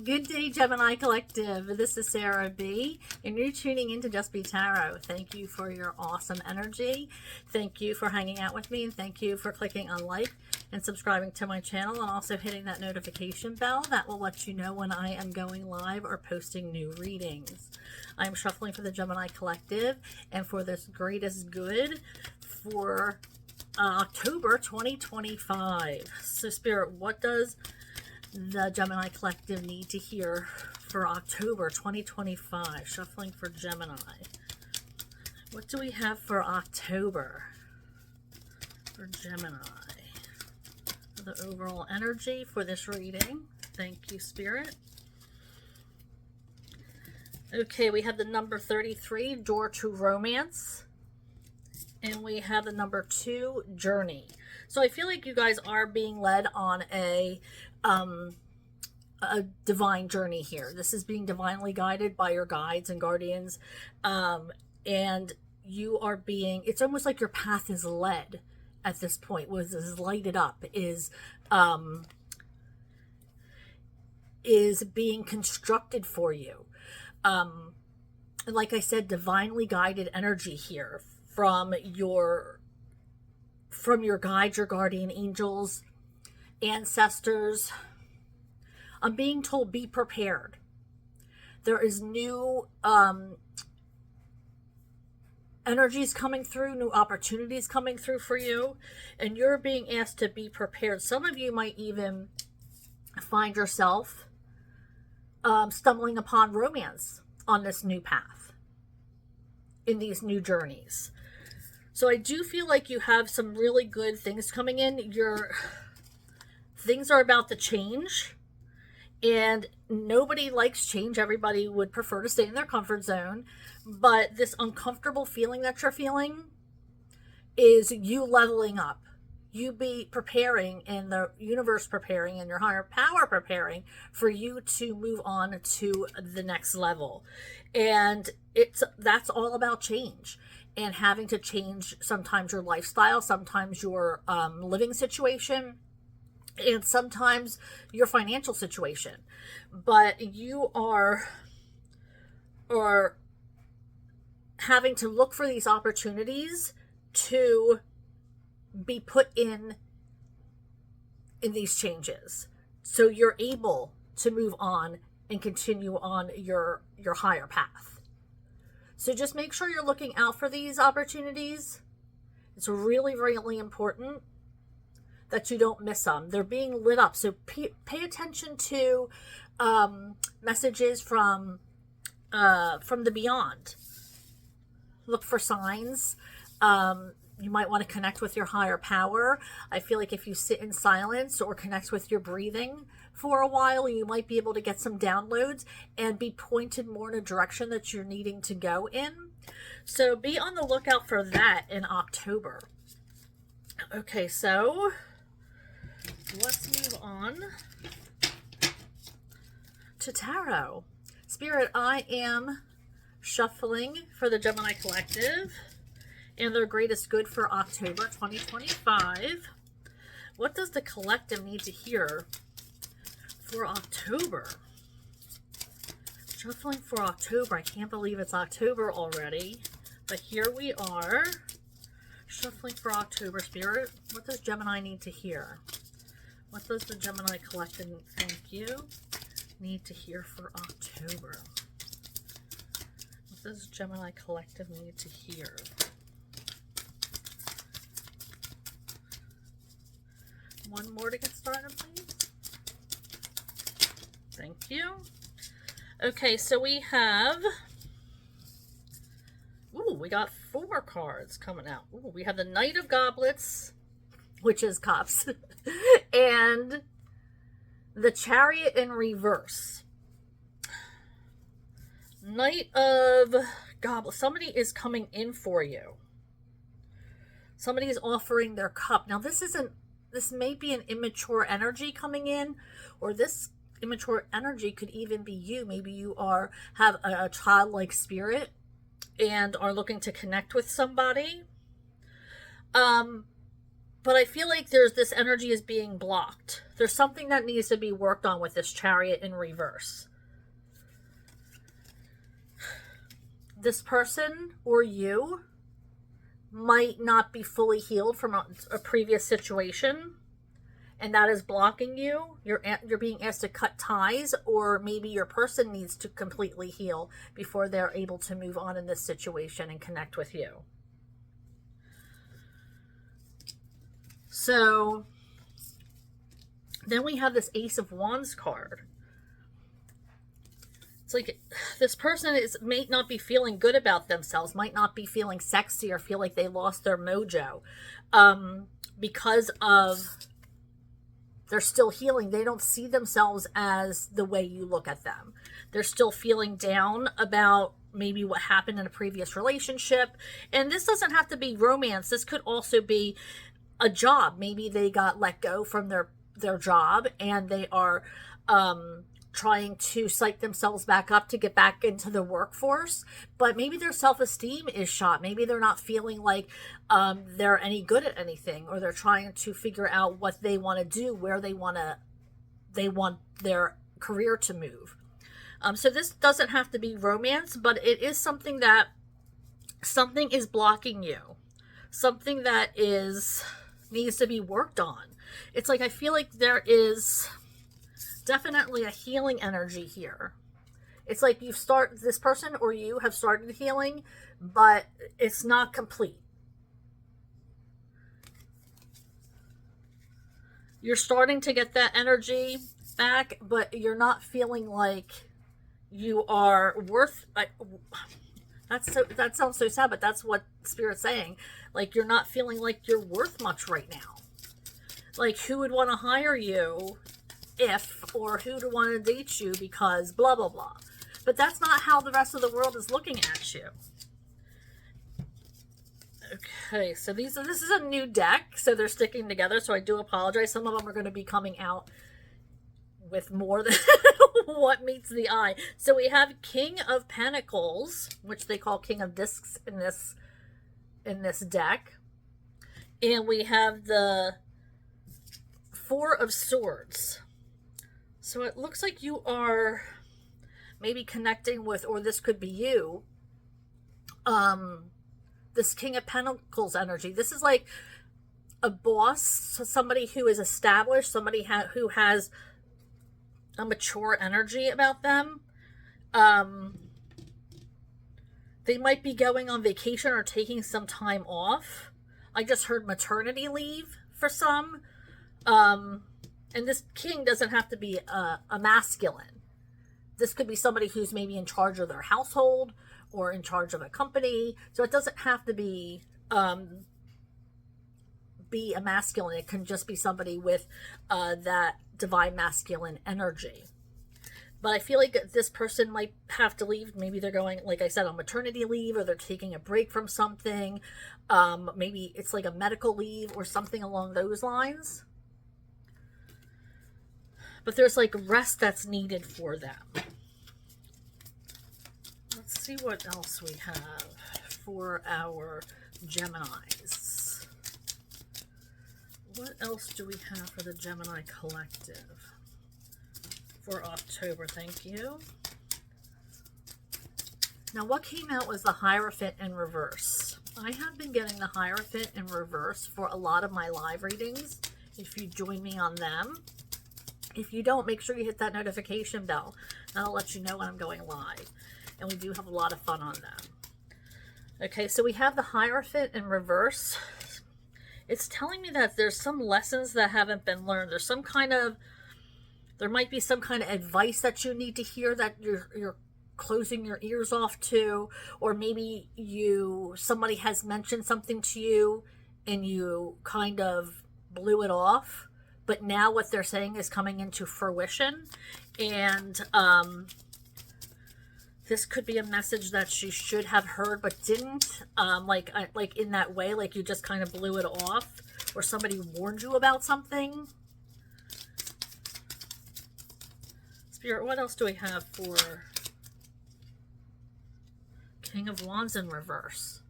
Good day, Gemini Collective. This is Sarah B, and you're tuning into Just Be Tarot. Thank you for your awesome energy. Thank you for hanging out with me, and thank you for clicking on like and subscribing to my channel, and also hitting that notification bell. That will let you know when I am going live or posting new readings. I'm shuffling for the Gemini Collective and for this greatest good for October 2025. So, Spirit, what does the Gemini Collective need to hear for October 2025? Shuffling for Gemini. What do we have for October for Gemini? The overall energy for this reading. Thank you, Spirit. Okay, we have the number 33, Door to Romance. And we have the number 2, Journey. So I feel like you guys are being led on a divine journey here. This is being divinely guided by your guides and guardians. And you are being, it's almost like your path is led at this point, was lighted up, is being constructed for you. And like I said, divinely guided energy here from your guides, your guardian angels, ancestors. I'm being told, be prepared. There is new energies coming through, new opportunities coming through for you, and you're being asked to be prepared. Some of you might even find yourself stumbling upon romance on this new path, in these new journeys. So I do feel like you have some really good things coming in. Things are about to change, and nobody likes change. Everybody would prefer to stay in their comfort zone, but this uncomfortable feeling that you're feeling is you leveling up. You be preparing, and the universe preparing, and your higher power preparing for you to move on to the next level. And that's all about change, and having to change sometimes your lifestyle, sometimes your living situation, and sometimes your financial situation. But you are having to look for these opportunities to be put in these changes, so you're able to move on and continue on your higher path. So just make sure you're looking out for these opportunities. It's really, really important that you don't miss them. They're being lit up. So pay attention to messages from the beyond. Look for signs. You might want to connect with your higher power. I feel like if you sit in silence or connect with your breathing for a while, you might be able to get some downloads and be pointed more in a direction that you're needing to go in. So be on the lookout for that in October. Okay, so let's move on to tarot. Spirit, I am shuffling for the Gemini Collective and their greatest good for October 2025. What does the collective need to hear for October? Shuffling for October. I can't believe it's October already, but here we are. Shuffling for October. Spirit, what does Gemini need to hear? What does the Gemini Collective, thank you, need to hear for October? What does Gemini Collective need to hear? One more to get started, please. Thank you. Okay, so we have, we got 4 cards coming out. We have the Knight of Goblets, which is cups, and the Chariot in reverse. Knight of Goblets. Somebody is coming in for you. Somebody is offering their cup. Now, this may be an immature energy coming in, or this immature energy could even be you. Maybe you have a childlike spirit and are looking to connect with somebody. But I feel like there's this energy is being blocked. There's something that needs to be worked on with this Chariot in reverse. This person or you might not be fully healed from a previous situation, and that is blocking you. You're being asked to cut ties, or maybe your person needs to completely heal before they're able to move on in this situation and connect with you. So then we have this Ace of Wands card. It's like this person may not be feeling good about themselves, might not be feeling sexy, or feel like they lost their mojo because of they're still healing. They don't see themselves as the way you look at them. They're still feeling down about maybe what happened in a previous relationship. And this doesn't have to be romance. This could also be a job. Maybe they got let go from their job, and they are trying to psych themselves back up to get back into the workforce, but maybe their self-esteem is shot. Maybe they're not feeling like they're any good at anything, or they're trying to figure out what they want to do, where they want their career to move. So this doesn't have to be romance, but it is something is blocking you, something that needs to be worked on. It's like I feel like there is definitely a healing energy here. It's like this person or you have started healing, but it's not complete. You're starting to get that energy back, but you're not feeling like you are worth. That sounds so sad, but that's what Spirit's saying. Like, you're not feeling like you're worth much right now. Like, who would want to hire you or who would want to date you because blah, blah, blah. But that's not how the rest of the world is looking at you. Okay, so this is a new deck, so they're sticking together, so I do apologize. Some of them are going to be coming out with more than what meets the eye. So we have King of Pentacles, which they call King of Discs in this deck. And we have the Four of Swords. So it looks like you are maybe connecting with, or this could be you, this King of Pentacles energy. This is like a boss, somebody who is established, somebody who has a mature energy about them. They might be going on vacation or taking some time off. I just heard maternity leave for some. And this king doesn't have to be a masculine. This could be somebody who's maybe in charge of their household or in charge of a company. So it doesn't have to be a masculine. It can just be somebody with that divine masculine energy. But I feel like this person might have to leave. Maybe they're going, like I said, on maternity leave, or they're taking a break from something. Maybe it's like a medical leave or something along those lines. But there's like rest that's needed for them. Let's see what else we have for our Geminis. What else do we have for the Gemini collective for October? Thank you. Now, what came out was the Hierophant in reverse. I have been getting the Hierophant in reverse for a lot of my live readings, if you join me on them. If you don't, make sure you hit that notification bell. That'll let you know when I'm going live. And we do have a lot of fun on them. Okay, so we have the Hierophant in reverse. It's telling me that there's some lessons that haven't been learned. There might be some kind of advice that you need to hear that you're closing your ears off to, or maybe somebody has mentioned something to you and you kind of blew it off. But now what they're saying is coming into fruition, and this could be a message that you should have heard but didn't, like in that way, like you just kind of blew it off, or somebody warned you about something. Spirit, what else do we have for King of Wands in reverse?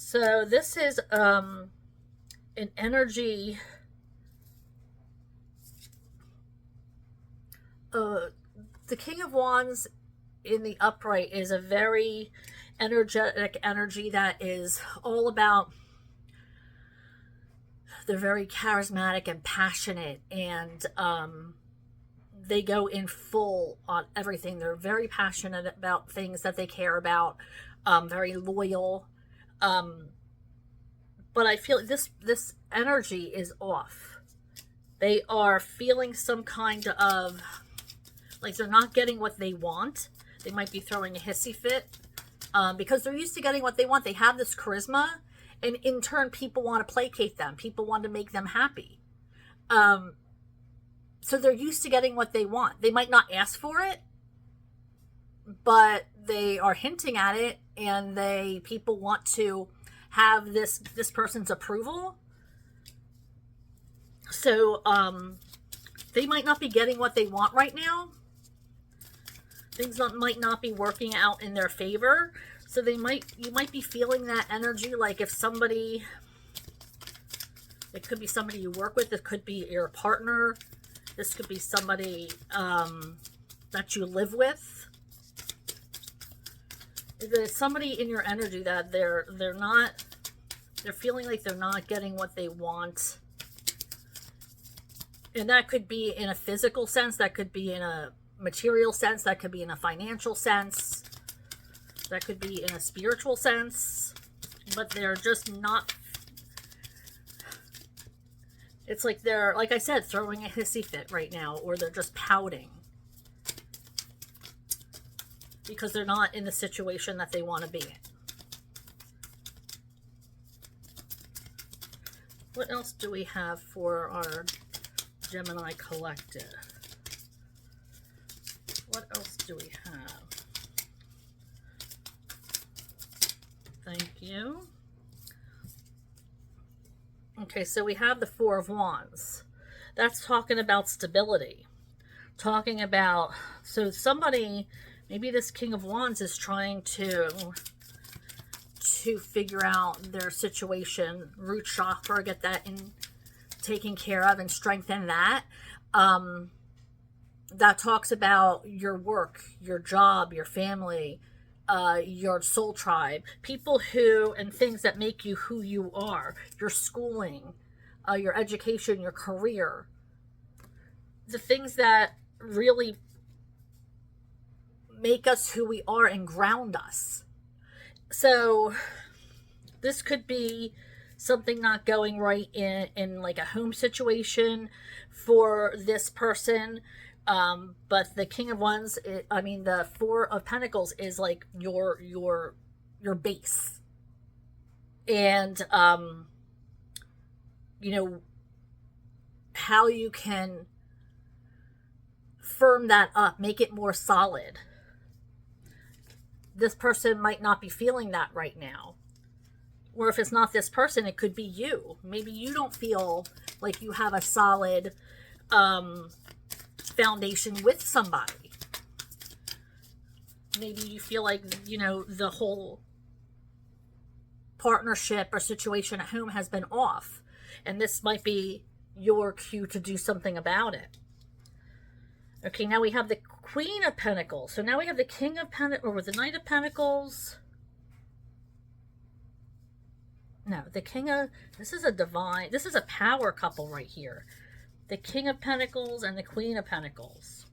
So this is an energy. The King of Wands in the upright is a very energetic energy that is all about, they're very charismatic and passionate, and they go in full on everything. They're very passionate about things that they care about, very loyal. But I feel this energy is off. They are feeling some kind of, like, they're not getting what they want. They might be throwing a hissy fit because they're used to getting what they want. They have this charisma, and in turn, people want to placate them. People want to make them happy. So they're used to getting what they want. They might not ask for it, but they are hinting at it, and people want to have this person's approval. So they might not be getting what they want right now. Things might not be working out in their favor. So you might be feeling that energy, like if somebody, it could be somebody you work with, it could be your partner, this could be somebody that you live with. There's somebody in your energy that they're feeling like they're not getting what they want. And that could be in a physical sense, that could be in a material sense, that could be in a financial sense, that could be in a spiritual sense, but they're just not, it's like they're, like I said, throwing a hissy fit right now, or they're just pouting because they're not in the situation that they want to be in. What else do we have for our Gemini collective? What else do we have? Thank you. Okay, so we have the Four of Wands. That's talking about stability. Talking about, so somebody, maybe this King of Wands is trying to figure out their situation, root chakra, get that taken care of and strengthen that. That talks about your work, your job, your family, your soul tribe, people who, and things that make you who you are, your schooling, your education, your career, the things that really make us who we are and ground us. So this could be something not going right in like a home situation for this person. But the King of Wands, the Four of Pentacles is like your base. And, how you can firm that up, make it more solid. This person might not be feeling that right now. Or if it's not this person, it could be you. Maybe you don't feel like you have a solid foundation with somebody. Maybe you feel like, the whole partnership or situation at home has been off. And this might be your cue to do something about it. Okay, now we have the Queen of Pentacles. So now we have the King of Pentacles, or the Knight of Pentacles. No, the King of, this is a power couple right here. The King of Pentacles and the Queen of Pentacles.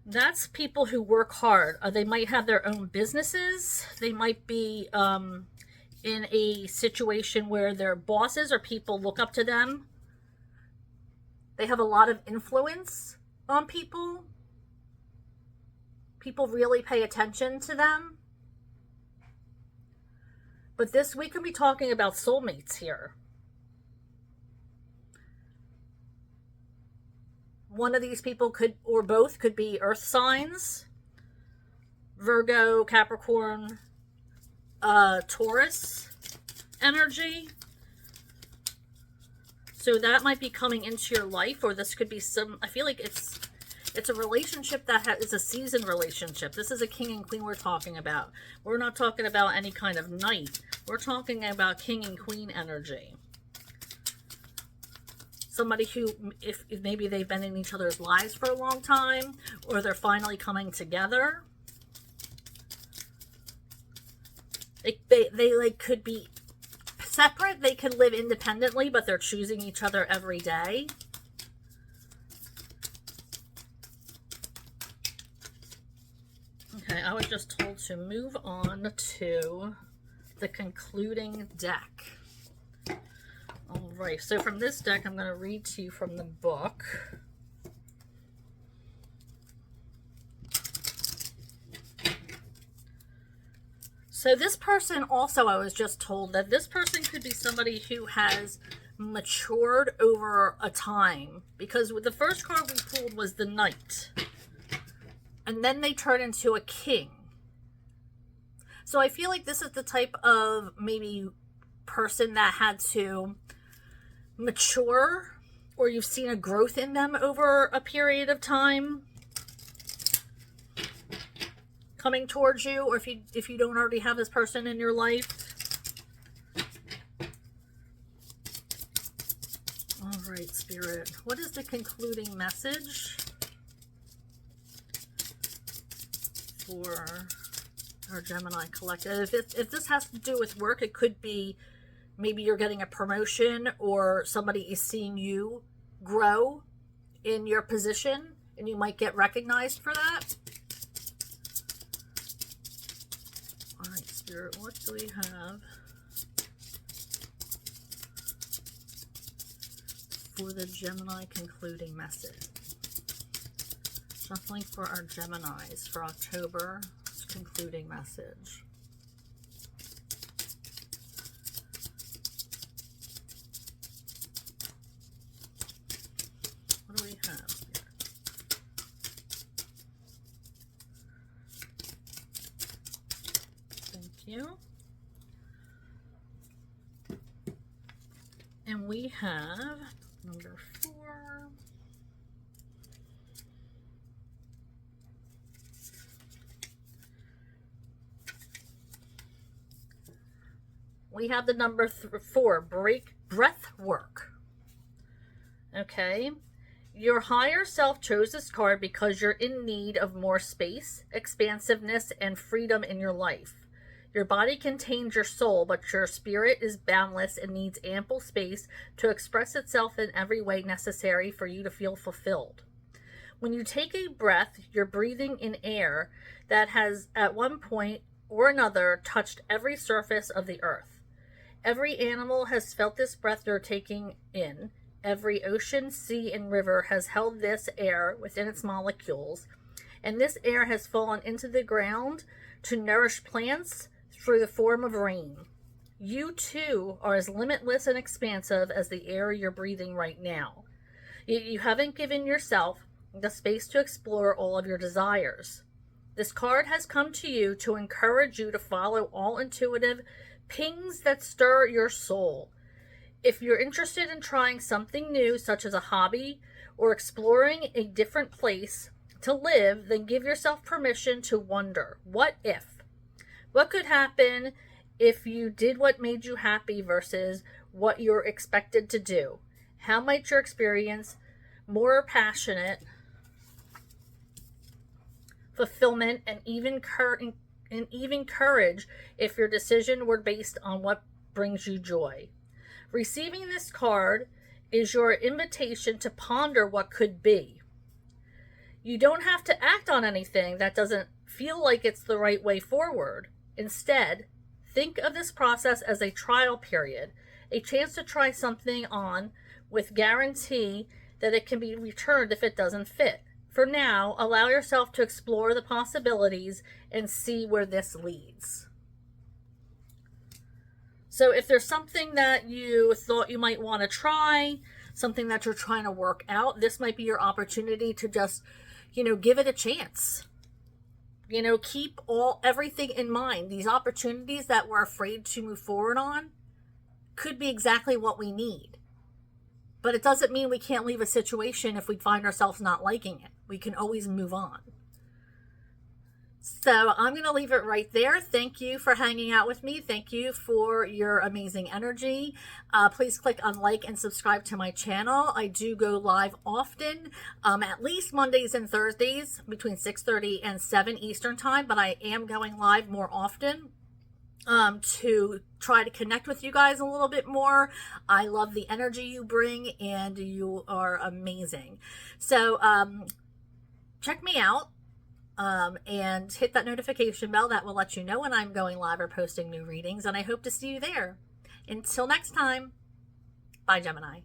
That's people who work hard. They might have their own businesses. They might be in a situation where their bosses or people look up to them. They have a lot of influence on people. People really pay attention to them. But we could be talking about soulmates here. One of these people could, or both, could be earth signs. Virgo, Capricorn, Taurus energy. So that might be coming into your life, or this could be I feel like It's a relationship that is a seasoned relationship. This is a king and queen we're talking about. We're not talking about any kind of knight. We're talking about king and queen energy. Somebody who, if maybe they've been in each other's lives for a long time, or they're finally coming together. They like could be separate. They could live independently, but they're choosing each other every day. Okay, I was just told to move on to the concluding deck. All right, so from this deck, I'm going to read to you from the book. So this person also, I was just told that this person could be somebody who has matured over a time, because with the first card we pulled was the Knight, and then they turn into a king. So I feel like this is the type of maybe person that had to mature, or you've seen a growth in them over a period of time coming towards you, or if you don't already have this person in your life. All right, Spirit, what is the concluding message for our Gemini collective? If this has to do with work, it could be maybe you're getting a promotion, or somebody is seeing you grow in your position and you might get recognized for that. All right, Spirit, what do we have for the Gemini concluding message? Shuffling for our Geminis for October concluding message. What do we have here? Thank you. And we have number 4. We have the number 4, breath work. Okay. Your higher self chose this card because you're in need of more space, expansiveness, and freedom in your life. Your body contains your soul, but your spirit is boundless and needs ample space to express itself in every way necessary for you to feel fulfilled. When you take a breath, you're breathing in air that has at one point or another touched every surface of the earth. Every animal has felt this breath you're taking in. Every ocean, sea, and river has held this air within its molecules, and this air has fallen into the ground to nourish plants through the form of rain. You, too, are as limitless and expansive as the air you're breathing right now. Yet you haven't given yourself the space to explore all of your desires. This card has come to you to encourage you to follow all intuitive pings that stir your soul. If you're interested in trying something new, such as a hobby or exploring a different place to live, then give yourself permission to wonder, what if? What could happen if you did what made you happy versus what you're expected to do? How might your experience more passionate, fulfillment, and even courage if your decision were based on what brings you joy? Receiving this card is your invitation to ponder what could be. You don't have to act on anything that doesn't feel like it's the right way forward. Instead, think of this process as a trial period, a chance to try something on with guarantee that it can be returned if it doesn't fit. For now, allow yourself to explore the possibilities and see where this leads. So if there's something that you thought you might want to try, something that you're trying to work out, this might be your opportunity to just, give it a chance. Keep everything in mind. These opportunities that we're afraid to move forward on could be exactly what we need. But it doesn't mean we can't leave a situation if we find ourselves not liking it. We can always move on. So I'm going to leave it right there. Thank you for hanging out with me. Thank you for your amazing energy. Please click on like and subscribe to my channel. I do go live often, at least Mondays and Thursdays between 6:30 and 7 Eastern time, but I am going live more often to try to connect with you guys a little bit more. I love the energy you bring, and you are amazing. So check me out. And hit that notification bell that will let you know when I'm going live or posting new readings, and I hope to see you there. Until next time, bye, Gemini.